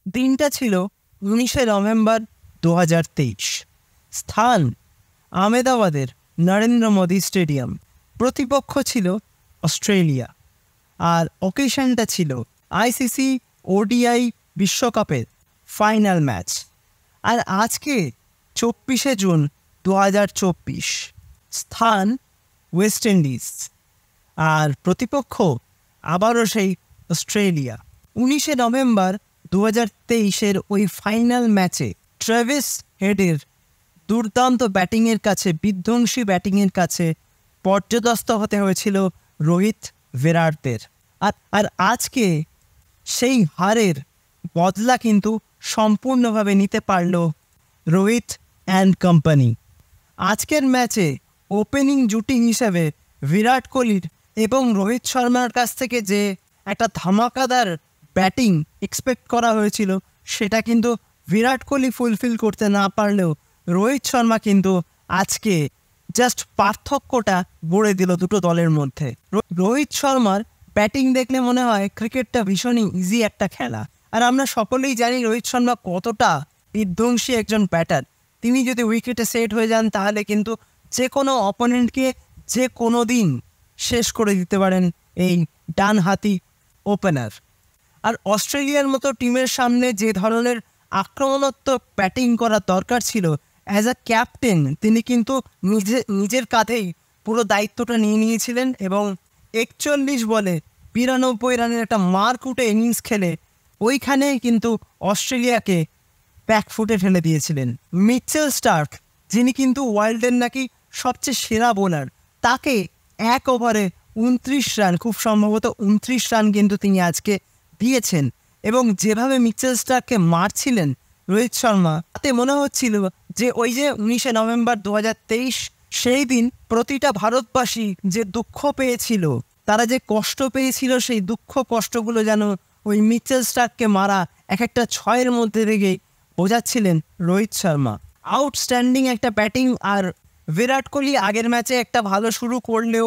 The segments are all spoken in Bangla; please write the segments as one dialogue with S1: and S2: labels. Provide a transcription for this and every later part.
S1: দিনটা ছিল 19 নভেম্বর 2023। স্থান আহমেদাবাদের নরেন্দ্র মোদী স্টেডিয়াম। প্রতিপক্ষ ছিল অস্ট্রেলিয়া, আর অকেশনটা ছিল আইসিসি ওডিআই বিশ্বকাপের ফাইনাল ম্যাচ। আর আজকে 24 জুন 2024। স্থান ওয়েস্ট ইন্ডিজ, আর প্রতিপক্ষ আবারও সেই অস্ট্রেলিয়া। 19 নভেম্বর 2023 ওই ফাইনাল ম্যাচে ট্রেভিস হেডের দুর্দান্ত ব্যাটিংয়ের কাছে, বিধ্বংসী ব্যাটিংয়ের কাছে পর্যদস্ত হতে হয়েছিল রোহিত বিরাটদের। আর আজকে সেই হারের বদলা কিন্তু সম্পূর্ণভাবে নিতে পারল রোহিত অ্যান্ড কোম্পানি। আজকের ম্যাচে ওপেনিং জুটি হিসেবে বিরাট কোহলির এবং রোহিত শর্মার কাছ থেকে যে একটা ধামাকাদার ব্যাটিং এক্সপেক্ট করা হয়েছিল, সেটা কিন্তু বিরাট কোহলি ফুলফিল করতে না পারলেও রোহিত শর্মা কিন্তু আজকে জাস্ট পার্থক্যটা গড়ে দিল দুটো দলের মধ্যে। রোহিত শর্মার ব্যাটিং দেখলে মনে হয় ক্রিকেটটা ভীষণই ইজি একটা খেলা। আর আমরা সকলেই জানি রোহিত শর্মা কতটা বিধ্বংসী একজন ব্যাটার। তিনি যদি উইকেটে সেট হয়ে যান তাহলে কিন্তু যে কোনো অপোনেন্টকে যে কোনো দিন শেষ করে দিতে পারেন এই ডানহাতি ওপেনার। আর অস্ট্রেলিয়ার মতো টিমের সামনে যে ধরনের আক্রমণাত্মক ব্যাটিং করা দরকার ছিল, অ্যাজ আ ক্যাপ্টেন তিনি কিন্তু নিজের কাঁধেই পুরো দায়িত্বটা নিয়ে নিয়েছিলেন এবং 41 বলে 92 রানের একটা মারকুটে ইনিংস খেলে ওইখানে কিন্তু অস্ট্রেলিয়াকে ব্যাকফুটে ফেলে দিয়েছিলেন। মিচেল স্টার্ক, যিনি কিন্তু ওয়ার্ল্ডের নাকি সবচেয়ে সেরা বোলার, তাকে 1 ওভারে 29 রান, খুব সম্ভবত 29 রান কিন্তু তিনি আজকে দিয়েছেন। এবং যেভাবে মিচেল স্টার্ককে মারছিলেন রোহিত শর্মা, তাতে মনে হচ্ছিল যে ওই যে 19 নভেম্বর 2023 সেই দিন প্রতিটা ভারতবাসী যে দুঃখ পেয়েছিল, তারা যে কষ্ট পেয়েছিল, সেই দুঃখ কষ্টগুলো যেন ওই মিচেল স্টার্ককে মারা এক একটা 6-এর মধ্যে থেকেই বোঝাচ্ছিলেন রোহিত শর্মা। আউটস্ট্যান্ডিং একটা ব্যাটিং। আর বিরাট কোহলি আগের ম্যাচে একটা ভালো শুরু করলেও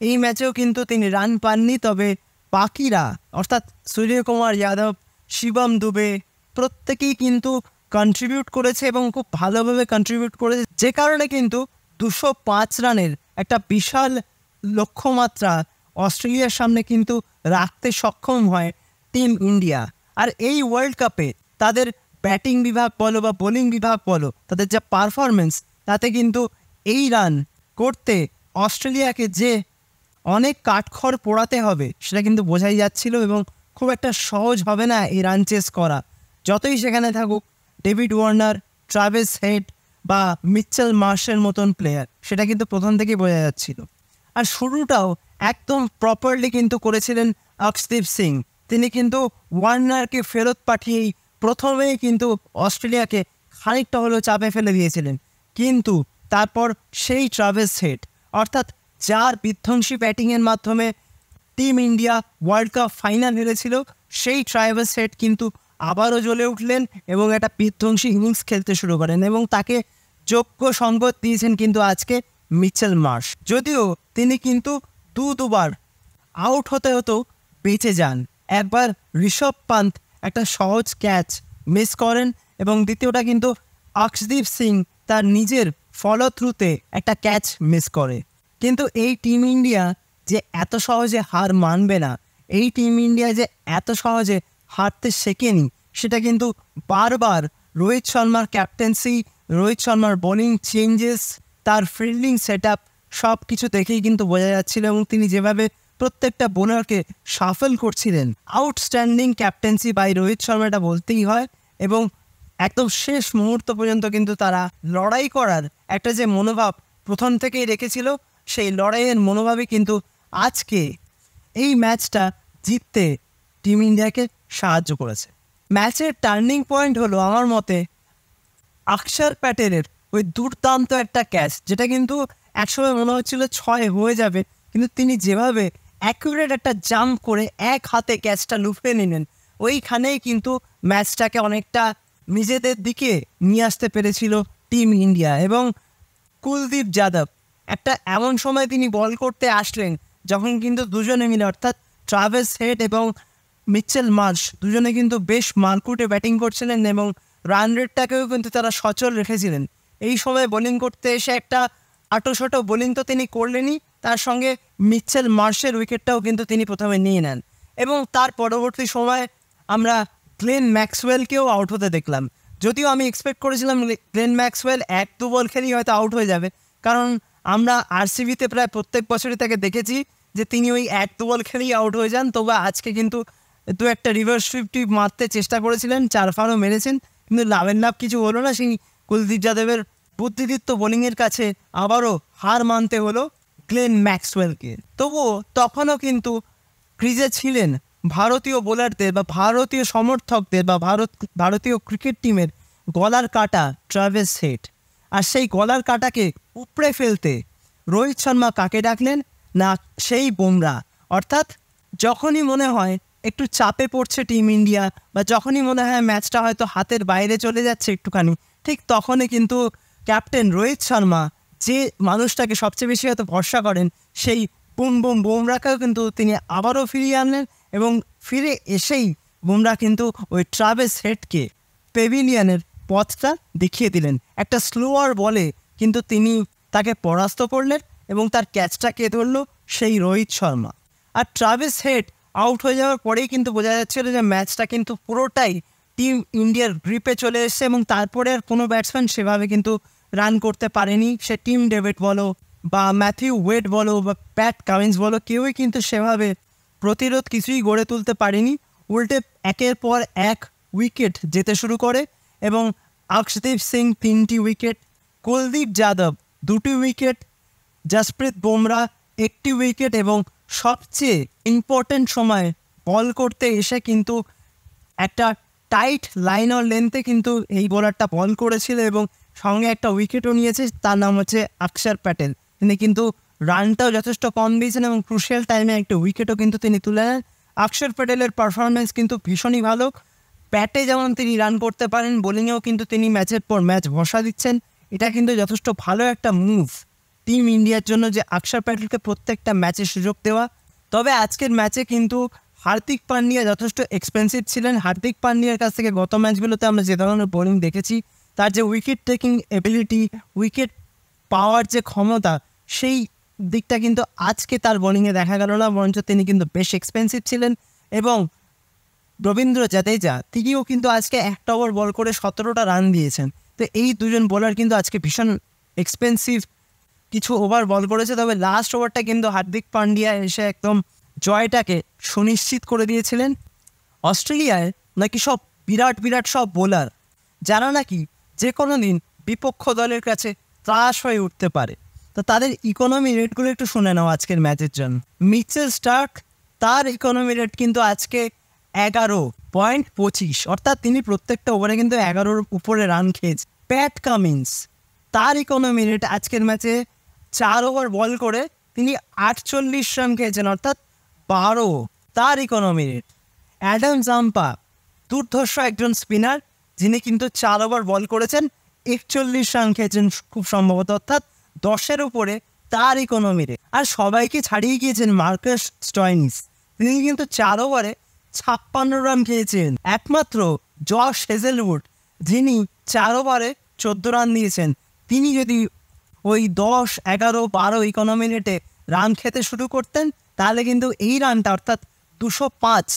S1: এই ম্যাচেও কিন্তু তিনি রান পাননি। তবে বাকিরা অর্থাৎ সূর্যকুমার যাদব, শিবম দুবে প্রত্যেকেই কিন্তু কন্ট্রিবিউট করেছে এবং খুব ভালোভাবে কন্ট্রিবিউট করেছে, যে কারণে কিন্তু 205 রানের একটা বিশাল লক্ষ্যমাত্রা অস্ট্রেলিয়ার সামনে কিন্তু রাখতে সক্ষম হয় টিম ইন্ডিয়া। আর এই ওয়ার্ল্ড কাপে তাদের ব্যাটিং বিভাগ বলো বা বোলিং বিভাগ বলো, তাদের যা পারফরমেন্স, তাতে কিন্তু এই রান করতে অস্ট্রেলিয়াকে যে অনেক কাঠখড় পোড়াতে হবে সেটা কিন্তু বোঝাই যাচ্ছিল। এবং খুব একটা সহজ হবে না এই রান চেস করা, যতই সেখানে থাকুক ডেভিড ওয়ার্নার, ট্রাভিস হেড বা মিচেল মার্শের মতন প্লেয়ার, সেটা কিন্তু প্রথম থেকেই বোঝা যাচ্ছিল। আর শুরুটাও একদম প্রপারলি কিন্তু করেছিলেন অর্শদীপ সিং। তিনি কিন্তু ওয়ার্নারকে ফেরত পাঠিয়েই প্রথমেই কিন্তু অস্ট্রেলিয়াকে খানিকটা হলেও চাপে ফেলে দিয়েছিলেন। কিন্তু তারপর সেই ট্রাভিস হেড, অর্থাৎ যার বিধ্বংসী ব্যাটিংয়ের মাধ্যমে team India world cup final হেরেছিল, সেই ট্রাভিস হেড কিন্তু আবারও জ্বলে উঠলেন এবং একটা বিধ্বংসী ইনিংস খেলতে শুরু করেন এবং তাকে যোগ্য সঙ্গত দিয়েছেন কিন্তু আজকে মিচেল মার্শ। যদিও তিনি কিন্তু দুবার আউট হতে হতেও বেঁচে যান। একবার ঋষভ পান্ত একটা সহজ ক্যাচ মিস করেন এবং দ্বিতীয়টা কিন্তু অর্শদীপ সিং তার নিজের ফলো থ্রুতে একটা ক্যাচ মিস করে। কিন্তু এই টিম ইন্ডিয়া যে এত সহজে হার মানবে না, এই টিম ইন্ডিয়া যে এত সহজে হারতে শেখেনি, সেটা কিন্তু বারবার রোহিত শর্মার ক্যাপ্টেন্সি, রোহিত শর্মার বোলিং চেঞ্জেস, তার ফিল্ডিং সেট আপ সব কিছু দেখেই কিন্তু বোঝা যাচ্ছিল। এবং তিনি যেভাবে প্রত্যেকটা বোলারকে শাফল করছিলেন, outstanding captaincy by Rohit Sharma, এটা বলতেই হয়। এবং একদম শেষ মুহূর্ত পর্যন্ত কিন্তু তারা লড়াই করার একটা যে মনোভাব প্রথম থেকেই রেখেছিল, সেই লড়াইয়ের মনোভাবই কিন্তু আজকে এই ম্যাচটা জিততে টিম ইন্ডিয়াকে সাহায্য করেছে। ম্যাচের টার্নিং পয়েন্ট হলো আমার মতে অক্ষর প্যাটেলের ওই দুর্দান্ত একটা ক্যাচ, যেটা কিন্তু একসময় মনে হচ্ছিল 6 হয়ে যাবে, কিন্তু তিনি যেভাবে অ্যাকুরেট একটা জাম্প করে এক হাতে ক্যাচটা লুফে নিলেন, ওইখানেই কিন্তু ম্যাচটাকে অনেকটা নিজেদের দিকে নিয়ে আসতে পেরেছিল টিম ইন্ডিয়া। এবং কুলদীপ যাদব একটা এমন সময় তিনি বল করতে আসলেন যখন কিন্তু দুজনে মিলে, অর্থাৎ ট্রাভিস হেড এবং মিচেল মার্শ দুজনে কিন্তু বেশ মারকুটে ব্যাটিং করছিলেন এবং রান রেটটাকেও কিন্তু তারা সচল রেখেছিলেন। এই সময় বোলিং করতে এসে একটা আটোশাটো বোলিং তো তিনি করলেনই, তার সঙ্গে মিচেল মার্শের উইকেটটাও কিন্তু তিনি প্রথমে নিয়ে নেন এবং তার পরবর্তী সময় আমরা গ্লেন ম্যাক্সওয়েলকেও আউট হতে দেখলাম। যদিও আমি এক্সপেক্ট করেছিলাম গ্লেন ম্যাক্সওয়েল 1-2 বল খেলেই হয়তো আউট হয়ে যাবে, কারণ আমরা আরসিবিতে প্রায় প্রত্যেক বছরই তাকে দেখেছি যে তিনি ওই 1-2 বল খেলেই আউট হয়ে যান। তবে আজকে কিন্তু একটা রিভার্স ফিফটি মারতে চেষ্টা করেছিলেন, 4 রানও মেরেছেন, কিন্তু লাভের লাভ কিছু হলো না। সেই কুলদীপ যাদবের বুদ্ধিদীপ্ত বোলিংয়ের কাছে আবারও হার মানতে হলো গ্লেন ম্যাক্সওয়েলকে। তবুও তখনও কিন্তু ক্রিজে ছিলেন ভারতীয় বোলারদের বা ভারতীয় সমর্থকদের বা ভারতীয় ক্রিকেট টিমের গলার কাটা ট্রাভিস হেড। আর সেই গলার কাটাকে উপড়ে ফেলতে রোহিত শর্মা কাকে ডাকলেন না, সেই বুমরা। অর্থাৎ যখনই মনে হয় একটু চাপে পড়ছে টিম ইন্ডিয়া বা যখনই মনে হয় ম্যাচটা হয়তো হাতের বাইরে চলে যাচ্ছে একটুখানি, ঠিক তখনই কিন্তু ক্যাপ্টেন রোহিত শর্মা, যে মানুষটাকে সবচেয়ে বেশি হয়তো ভরসা করেন, সেই বুমরাকেও কিন্তু তিনি আবারও ফিরিয়ে আনলেন এবং ফিরে এসেই বুমরা কিন্তু ওই ট্রাভিস হেডকে পেভিলিয়নের পথটা দেখিয়ে দিলেন। একটা স্লোয়ার বলে কিন্তু তিনি তাকে পরাস্ত করলেন এবং তার ক্যাচটাকে ধরলো সেই রোহিত শর্মা। আর ট্রাভিস হেড আউট হয়ে যাওয়ার পরেই কিন্তু বোঝা যাচ্ছিল যে ম্যাচটা কিন্তু পুরোটাই টিম ইন্ডিয়ার গ্রিপে চলে এসছে এবং তারপরে আর কোনো ব্যাটসম্যান সেভাবে কিন্তু রান করতে পারেনি। সে টিম ডেভিড বলো বা ম্যাথিউ ওয়েড বলো বা প্যাট কামিন্স বলো, কেউই কিন্তু সেভাবে প্রতিরোধ কিছুই গড়ে তুলতে পারেনি। উল্টে একের পর এক উইকেট যেতে শুরু করে এবং অর্শদীপ সিং 3টি উইকেট, কুলদীপ যাদব 2টি উইকেট, জসপ্রীত বুমরা 1টি উইকেট এবং সবচেয়ে ইম্পর্টেন্ট সময় বল করতে এসে কিন্তু একটা টাইট লাইনার লেন্থে কিন্তু এই বোলারটা বল করেছিল এবং সঙ্গে একটা উইকেটও নিয়েছে, তার নাম হচ্ছে অক্ষর প্যাটেল। তিনি কিন্তু রানটাও যথেষ্ট কম দিয়েছেন এবং ক্রুশিয়াল টাইমে একটা উইকেটও কিন্তু তিনি তুলে নেন। অক্ষর প্যাটেলের পারফরমেন্স কিন্তু ভীষণই ভালো। ব্যাটে যেমন তিনি রান করতে পারেন, বোলিংয়েও কিন্তু তিনি ম্যাচের পর ম্যাচ ভরসা দিচ্ছেন। এটা কিন্তু যথেষ্ট ভালো একটা মুভ টিম ইন্ডিয়ার জন্য যে অক্ষর প্যাটেলকে প্রত্যেকটা ম্যাচে সুযোগ দেওয়া। তবে আজকের ম্যাচে কিন্তু হার্দিক পান্ডিয়া যথেষ্ট এক্সপেন্সিভ ছিলেন। হার্দিক পান্ডিয়ার কাছ থেকে গত ম্যাচগুলোতে আমরা যে ধরনের বোলিং দেখেছি, তার যে উইকেট টেকিং এবিলিটি, উইকেট পাওয়ার যে ক্ষমতা, সেই দিকটা কিন্তু আজকে তার বোলিংয়ে দেখা গেল না, বরঞ্চ তিনি কিন্তু বেশ এক্সপেন্সিভ ছিলেন। এবং রবীন্দ্র জাদেজা, তিনিও কিন্তু আজকে 1 ওভার বল করে 17টা রান দিয়েছেন। তো এই দুজন বোলার কিন্তু আজকে ভীষণ এক্সপেন্সিভ কিছু ওভার বল করেছে। তবে লাস্ট ওভারটা কিন্তু হার্দিক পান্ডিয়া এসে একদম জয়টাকে সুনিশ্চিত করে দিয়েছিলেন। অস্ট্রেলিয়ায় নাকি সব বিরাট সব বোলার, যারা নাকি যে কোনো দিন বিপক্ষ দলের কাছে ত্রাস হয়ে উঠতে পারে। তো তাদের ইকোনমি রেটগুলো একটু শুনে নাও আজকের ম্যাচের জন্য। মিচেল স্টার্ক, তার ইকোনমি রেট কিন্তু আজকে 11.25, অর্থাৎ তিনি প্রত্যেকটা ওভারে কিন্তু 11-র উপরে রান খেয়েছে। প্যাট কামিন্স, তার ইকোনমি রেট আজকের ম্যাচে 4 ওভার বল করে তিনি 48 রান খেয়েছেন, অর্থাৎ 12 তার ইকোনমি রেট। অ্যাডাম জাম্পা, দুর্ধর্ষ একজন স্পিনার, যিনি কিন্তু 4 ওভার বল করেছেন, 41 রান খেয়েছেন খুব সম্ভবত, অর্থাৎ 10-এর উপরে তার ইকোনমি রেট। আর সবাইকে ছাড়িয়ে গিয়েছেন মার্কাস স্টয়নিস, তিনি কিন্তু 4 ওভারে 56 রান খেয়েছেন। একমাত্র জশ হেজেলউড, যিনি 4 ওভারে 14 রান দিয়েছেন, তিনি যদি ওই 10, 11, 12 ইকোনমি রেটে রান খেতে শুরু করতেন, তাহলে কিন্তু এই রানটা অর্থাৎ 205,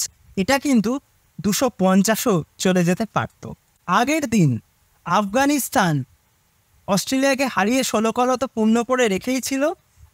S1: এটা কিন্তু 250ও চলে যেতে পারত। আগের দিন আফগানিস্তান অস্ট্রেলিয়াকে হারিয়ে 16 কলা তো পূর্ণ করে রেখেই ছিল,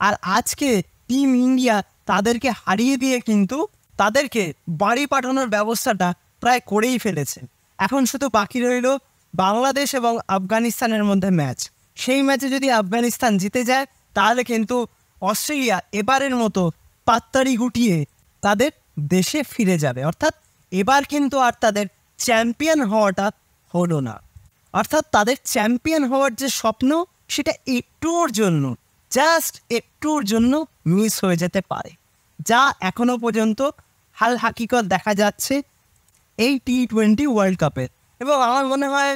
S1: আর আজকে টিম ইন্ডিয়া তাদেরকে হারিয়ে দিয়ে কিন্তু তাদেরকে বাড়ি পাঠানোর ব্যবস্থাটা প্রায় করেই ফেলেছে। এখন শুধু বাকি রইল বাংলাদেশ এবং আফগানিস্তানের মধ্যে ম্যাচ। সেই ম্যাচে যদি আফগানিস্তান জিতে যায়, তাহলে কিন্তু অস্ট্রেলিয়া এবারের মতো পাত্তারি গুটিয়ে তাদের দেশে ফিরে যাবে। অর্থাৎ এবার কিন্তু আর তাদের চ্যাম্পিয়ন হওয়াটা হলো না, অর্থাৎ তাদের চ্যাম্পিয়ন হওয়ার যে স্বপ্ন, সেটা একটুর জন্য, জাস্ট একটুর জন্য মিস হয়ে যেতে পারে, যা এখনো পর্যন্ত হাল হাকিকত দেখা যাচ্ছে এই T20 ওয়ার্ল্ড কাপের। এবং আমার মনে হয়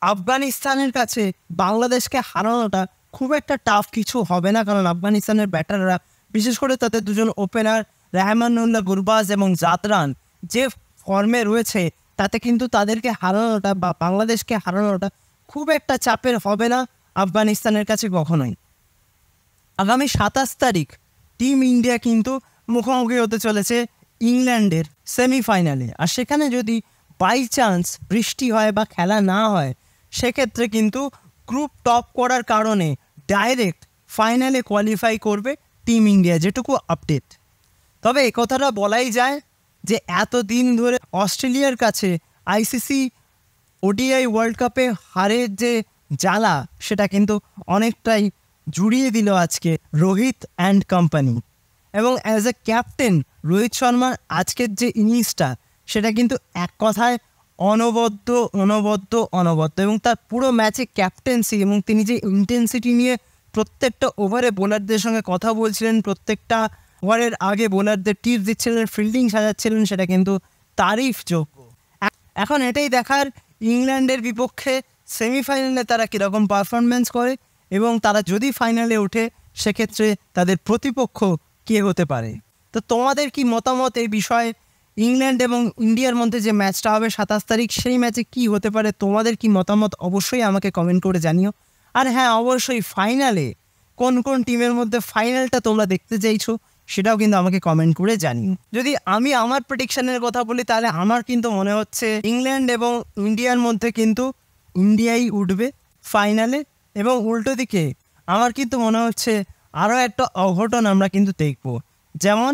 S1: আফগানিস্তানের কাছে বাংলাদেশকে হারানোটা খুব একটা টাফ কিছু হবে না, কারণ আফগানিস্তানের ব্যাটাররা, বিশেষ করে তাদের দুজন ওপেনার রহমানুল্লাহ গুরবাজ এবং জাদরান, যে ফর্মে রয়েছে তাতে কিন্তু তাদেরকে হারানোটা বা বাংলাদেশকে হারানোটা খুব একটা চাপের হবে না আফগানিস্তানের কাছে কখনোই। আগামী 27 তারিখ টিম ইন্ডিয়া কিন্তু মুখোমুখি হতে চলেছে ইংল্যান্ডের সেমিফাইনালে। আর সেখানে যদি বাই চান্স বৃষ্টি হয় বা খেলা না হয়, সেক্ষেত্রে কিন্তু গ্রুপ টপ করার কারণে ডাইরেক্ট ফাইনালে কোয়ালিফাই করবে টিম ইন্ডিয়া, যেটুকু আপডেট। তবে এ কথাটা বলাই যায় যে এতদিন ধরে অস্ট্রেলিয়ার কাছে আইসিসি ওডিআই ওয়ার্ল্ড কাপে হারের যে জ্বালা, সেটা কিন্তু অনেকটাই জুড়িয়ে দিল আজকে রোহিত অ্যান্ড কোম্পানি। এবং অ্যাজ এ ক্যাপ্টেন রোহিত শর্মার আজকের যে ইনিংসটা, সেটা কিন্তু এক কথায় অনবদ্য এবং তার পুরো ম্যাচে ক্যাপ্টেন্সি এবং তিনি যে ইন্টেন্সিটি নিয়ে প্রত্যেকটা ওভারে বোলারদের সঙ্গে কথা বলছিলেন, প্রত্যেকটা ওভারের আগে বোলারদের টিপস দিচ্ছিলেন, ফিল্ডিং সাজাচ্ছিলেন, সেটা কিন্তু তারিফযোগ্য। এখন এটাই দেখার ইংল্যান্ডের বিপক্ষে সেমিফাইনালে তারা কীরকম পারফরমেন্স করে এবং তারা যদি ফাইনালে ওঠে সেক্ষেত্রে তাদের প্রতিপক্ষ কে হতে পারে। তো তোমাদের কি মতামত এই বিষয়ে? ইংল্যান্ড এবং ইন্ডিয়ার মধ্যে যে ম্যাচটা হবে 27 তারিখ, সেই ম্যাচে কি হতে পারে, তোমাদের কি মতামত অবশ্যই আমাকে কমেন্ট করে জানিও। আর হ্যাঁ, অবশ্যই ফাইনালে কোন কোন টিমের মধ্যে ফাইনালটা তোমরা দেখতে চাইছো সেটাও কিন্তু আমাকে কমেন্ট করে জানিও। যদি আমি আমার প্রেডিকশনের কথা বলি, তাহলে আমার কিন্তু মনে হচ্ছে ইংল্যান্ড এবং ইন্ডিয়ার মধ্যে কিন্তু ইন্ডিয়াই উঠবে ফাইনালে। এবং উল্টো দিকে আমার কিন্তু মনে হচ্ছে আরও একটা অঘটন আমরা কিন্তু দেখব। যেমন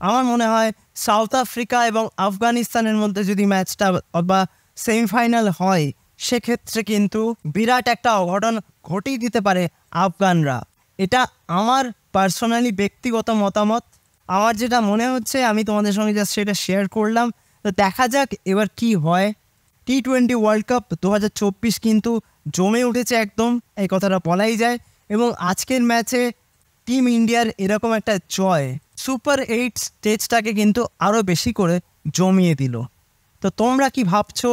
S1: আমার মনে হয় সাউথ আফ্রিকা এবং আফগানিস্তানের মধ্যে যদি ম্যাচটা বা সেমিফাইনাল হয়, সেক্ষেত্রে কিন্তু বিরাট একটা অঘটন ঘটিয়ে দিতে পারে আফগানরা। এটা আমার পার্সোনালি ব্যক্তিগত মতামত। আমার যেটা মনে হচ্ছে আমি তোমাদের সঙ্গে জাস্ট সেটা শেয়ার করলাম। তো দেখা যাক এবার কি হয়। টি-20 ওয়ার্ল্ড কাপ 2024 কিন্তু জমে উঠেছে একদম, এই কথাটা বলাই যায়। এবং আজকের ম্যাচে টিম ইন্ডিয়ার এরকম একটা জয় সুপার 8 স্টেজটাকে কিন্তু আরও বেশি করে জমিয়ে দিল। তো তোমরা কি ভাবছো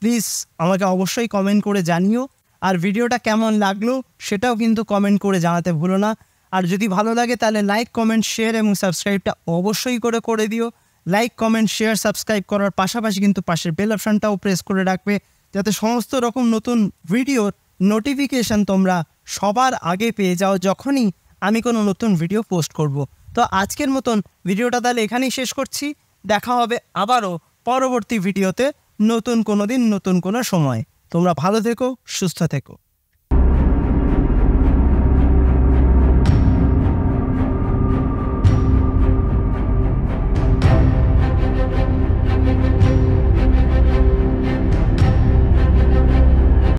S1: প্লিজ আমাকে অবশ্যই কমেন্ট করে জানিও। আর ভিডিওটা কেমন লাগলো সেটাও কিন্তু কমেন্ট করে জানাতে ভুলো না। আর যদি ভালো লাগে তাহলে লাইক, কমেন্ট, শেয়ার এবং সাবস্ক্রাইবটা অবশ্যই করে দিও। লাইক, কমেন্ট, শেয়ার, সাবস্ক্রাইব করার পাশাপাশি কিন্তু পাশের বেল অপশানটাও প্রেস করে রাখবে, যাতে সমস্ত রকম নতুন ভিডিওর নোটিফিকেশান তোমরা সবার আগে পেয়ে যাও যখনই আমি কোনো নতুন ভিডিও পোস্ট করব। তো আজকের মতন ভিডিওটা তাহলে এখানেই শেষ করছি। দেখা হবে আবারও পরবর্তী ভিডিওতে নতুন কোনো দিন, নতুন কোনো সময়। তোমরা ভালো থেকো, সুস্থ থেকো।